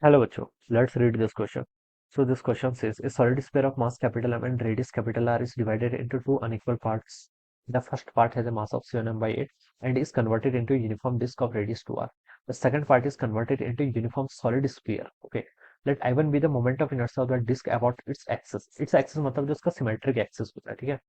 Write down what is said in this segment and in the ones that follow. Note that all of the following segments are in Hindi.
Hello, Bacho. Let's read this question. So this question says a solid sphere of mass capital M and radius capital R is divided into two unequal parts. The first part has a mass of 7m by 8 and is converted into a uniform disk of radius 2r. The second part is converted into a uniform solid sphere. Okay. Let I1 be the moment of inertia of the disk about its axis. Its axis मतलब जो उसका symmetric axis होता है, ठीक है।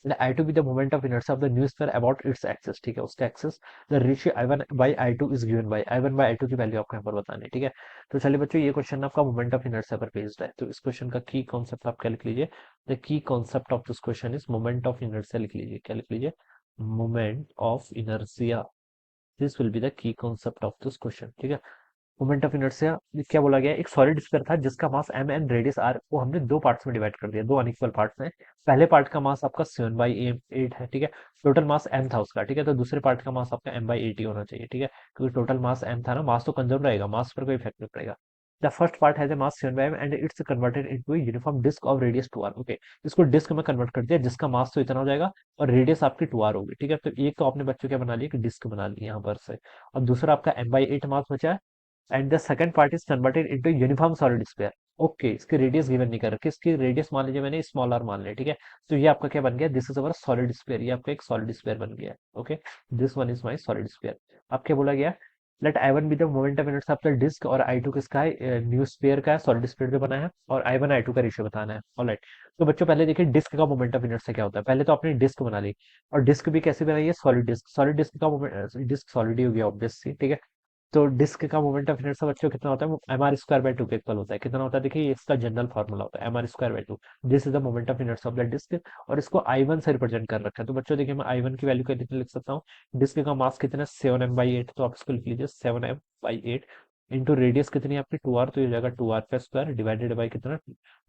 And I2 be the moment of inertia of the new sphere about its axis, ठीक है। उसका axis the ratio I1 by I2 is given by I1 by I2 की वैल्यू आपको यहाँ पर बतानी है, ठीक है। तो चलिए बच्चों, ये क्वेश्चन आपका मोमेंट ऑफ इनर्शिया पर बेस्ड है, तो इस क्वेश्चन का की कॉन्सेप्ट आप क्या लिख लीजिए। The key concept of this question is moment of inertia, लिख लीजिए, क्या लिख लीजिए, moment of inertia. This will be the key concept of this question, ठीक है। मोमेंट ऑफ इनर्शिया क्या बोला गया, एक सॉलिड स्फीयर था जिसका मास एम एंड रेडियस आर को हमने दो पार्ट्स में डिवाइड कर दिया, दो अनइक्वल पार्ट्स हैं। पहले पार्ट का मास आपका 7/8 है, ठीक है। टोटल मास एम था उसका, ठीक है। तो दूसरे पार्ट का मास आपका m/8 ही होना चाहिए, ठीक है, क्योंकि टोटल मास एम था ना, मास तो कंजर्व रहेगा, मास पर कोई इफेक्ट नहीं पड़ेगा। The first part has a mass 7/m and it's converted into a uniform disc of radius 2r। Okay, इसको डिस्क में कन्वर्ट कर दिया जिसका मास तो इतना हो जाएगा और रेडियस आपकी 2r होगी, ठीक है। तो एक तो आपने बच्चों क्या बना लिया कि डिस्क बना ली यहाँ पर से, और दूसरा आपका m/8 मास बचा है। And the second part is converted into uniform solid sphere. Okay, इसकी रेडियस गिवन नहीं कर रखी, इसकी रेडियस मान लीजिए मैंने स्मॉल आर मान लिया, ठीक है। तो ये आपका क्या बन गया, this is our solid sphere, ये आपका एक सॉलिड स्फीयर बन गया। Okay, this one is my solid sphere. अब क्या बोला गया, let I1 be the moment of inertia of the disc, और I2 किसका है, न्यू स्फीयर का है, सॉलिड स्फीयर जो बना है, और I1 I2 का रेशियो बताना है। ऑलराइट, तो बच्चों पहले देखिए डिस्क का मोमेंट ऑफ इनर्शिया क्या होता है। पहले तो आपने डिस्क बना ली, और डिस्क भी कैसे बनाई है, सॉलिड डिस्क। सॉलिड डिस्क का मोमेंट, डिस्क सॉलिड ही हो गया ऑब्वियसली, ठीक है। तो डिस्क का मोमेंट ऑफ इनर्शिया बच्चों कितना होता है, mr² by 2 के इक्वल होता है। कितना होता है, देखिए ये इसका जनरल फार्मूला होता है mr²/2। This is the moment of inertia of the disc, और इसको I1 से रिप्रेजेंट कर रखा है। तो बच्चों देखिए मैं I1 की वैल्यू कितनी लिख सकता हूँ, डिस्क का मास कितना है 7m/8, तो आप इसको लिख लीजिए 7m/8 इंटू रेडियस कितनी है आपकी 2r, तो ये हो जाएगा 2r² डिवाइडेड बाई कितना,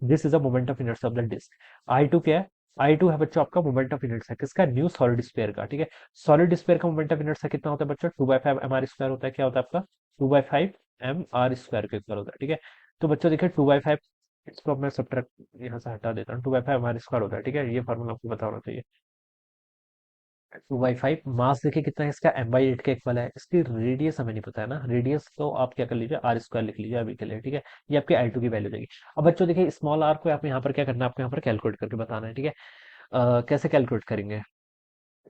this is the moment of inertia of the disc. I2 क्या है, I2 है बच्चों आपका मोमेंट ऑफ इनर्शिया किसका, न्यू सॉलिड स्फीयर का, ठीक है। सॉलिड स्फीयर का मोमेंट ऑफ इनर्शिया कितना होता है बच्चों, 2/5 mr² होता है। क्या होता है आपका, 2/5 mr² के इक्वल होता है, ठीक है। तो बच्चों देखिए 2/5, इसको अब मैं सब्ट्रैक्ट यहाँ से हटा देता हूँ, 2/5 mr² होता है, ठीक है। ये फॉर्मूला आपको पता होना चाहिए। 2/5 मास देखिए कितना है इसका, m/8 के इक्वल है। इसकी रेडियस हमें नहीं पता है ना, रेडियस तो आप क्या कर लीजिए, r² लिख लीजिए अभी के लिए, ठीक है। ये आपके I2 की वैल्यू देगी। अब बच्चों देखिए स्मॉल r को आप यहाँ पर क्या करना है, आपको यहाँ पर कैलकुलेट करके बताना है, ठीक है। कैसे कैलकुलेट करेंगे,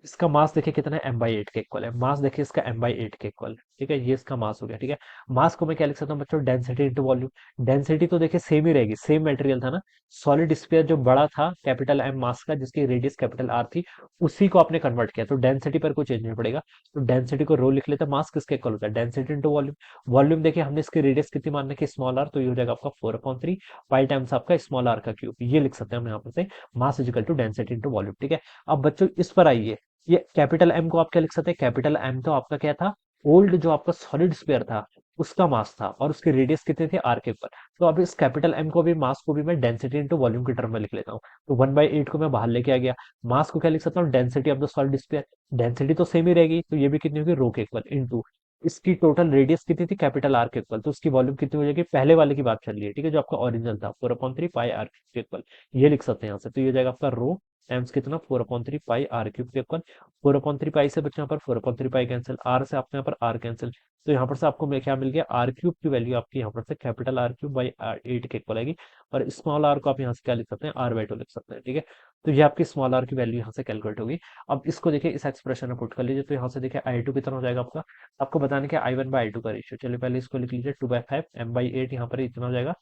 इसका मास देखिए कितना है, m/8 के इक्वल है। मास देखिए इसका m/8 के इक्वल, ठीक है। ये इसका मास हो गया, ठीक है। मास को मैं क्या लिख सकता हूँ बच्चों, डेंसिटी इंटू वॉल्यूम। डेंसिटी तो देखिए सेम ही रहेगी, सेम मटेरियल था ना। सॉलिड स्फीयर जो बड़ा था कैपिटल M मास का, जिसकी रेडियस कैपिटल R थी, उसी को आपने कन्वर्ट किया, तो डेंसिटी पर कोई चेंज नहीं पड़ेगा। तो डेंसिटी को रो लिख लेते हैं, मास किसके इक्वल होता है, डेंसिटी इंटू वॉल्यूम। वॉल्यूम देखिए हमने इसकी रेडियस कितनी मान रखी, स्मॉल r, तो ये हो जाएगा आपका 4/3 पाई टाइम्स आपका स्मॉल r का क्यूब। ये लिख सकते हैं हम यहाँ पर से, mass is equal to density into volume, ठीक है। अब बच्चों इस पर आइए, ये कैपिटल एम को आप क्या लिख सकते हैं, कैपिटल एम तो आपका क्या था, ओल्ड जो आपका सॉलिड स्फीयर था उसका मास था, और उसकी रेडियस कितनी थी, आर के ऊपर। तो अब इस कैपिटल एम को भी, मास को भी मैं डेंसिटी इंटू वॉल्यूम के टर्म में लिख लेता हूँ। तो 1/8 को मैं बाहर लेके आ गया। मास को क्या लिख सकता हूँ, density of the solid sphere. Density तो सेम ही रहेगी, तो ये भी कितनी होगी, रो के इक्वल, इंटू इसकी टोटल रेडियस कितनी थी, कैपिटल आर के इक्वल, तो उसकी वॉल्यूम कितनी हो जाएगी, पहले वाले की बात चल रही है, ठीक है, जो आपका ओरिजिनल था 4/3 पाई आर के इक्वल। ये लिख सकते हैं यहाँ से, तो ये हो जाएगा आपका रो टाइम्स कितना, 4/3 पाई आर क्यूब के इक्वल। 4/3 पाई से बच्चे यहाँ पर 4/3 पाई कैंसिल, आर से आपने यहाँ पर आर कैंसिल, तो यहाँ पर से आपको क्या मिल गया, आर क्यूब की वैल्यू आपकी यहाँ पर से कैपिटल आर क्यूब बाई 8 के इक्वल आएगी। और स्मॉल आर को आप यहाँ से क्या लिख सकते हैं, r/2 लिख सकते हैं, ठीक है। तो ये आपकी स्मॉल आर की वैल्यू यहाँ से कैलकुलेट होगी। अब इसको देखिए इस एक्सप्रेशन में पुट कर लीजिए, तो यहाँ से देखिए I2 कितना हो जाएगा आपका, आपको बताने के I1/I2 का रेशियो। चलिए पहले इसको लिख लीजिए, 2/5 m/8 यहाँ पर इतना हो जाएगा,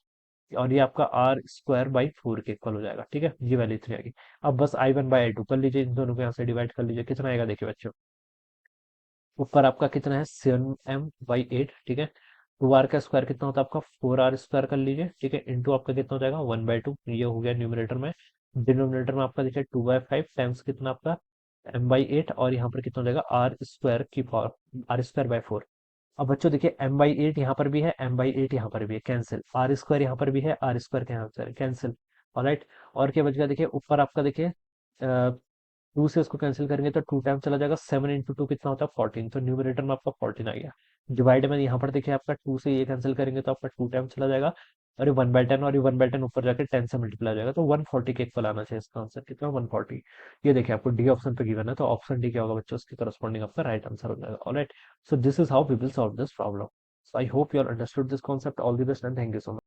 और ये आपका r² by 4 के इक्वल हो जाएगा, ठीक है। ये वैल्यू इतनी आएगी। अब बस I1/I2 कर लीजिए, इन दोनों को यहाँ से डिवाइड कर लीजिए, कितना आएगा देखिए बच्चों, ऊपर आपका कितना है 7m/8, ठीक है। 2r का स्क्वायर कितना होता है आपका, 4r² कर लीजिए, ठीक है, इंटू आपका कितना हो जाएगा 1/2, ये हो गया न्यूमरेटर में। डिनोमिनेटर में आपका देखिए 2/5 टाइम्स कितना आपका m/8, और यहाँ पर कितना हो जाएगा r² by 4। अब बच्चों देखिए m/8 यहाँ पर भी है, m/8 यहाँ पर भी है, कैंसिल। r² यहाँ पर भी है, r² कैंसिल। ऑलराइट, और क्या बच गया देखिए, ऊपर आपका देखिए 2 से इसको कैंसिल करेंगे तो 2 टाइम चला जाएगा, 7 इंटू 2 कितना होता है 14, तो न्यूमरेटर में आपका 14 आ गया। डिवाइड में यहाँ पर देखिए आपका 2 से ये कैंसिल करेंगे तो आपका 2 टाइम चला जाएगा, और ये 1/10, और ये 1/10 ऊपर जाकर 10 से मल्टीप्लाई हो जाएगा, तो 140 के इक्वल आना चाहिए इसका आंसर, कितना 140। ये देखिए आपको डी ऑप्शन पे गिवन है, तो ऑप्शन डी क्या होगा बच्चों, उसके करस्पॉन्डिंग आपका राइट आंसर हो जाएगा। Alright, so this is how we will solve this problem. So I hope you all understood this concept. All the best and thank you so much.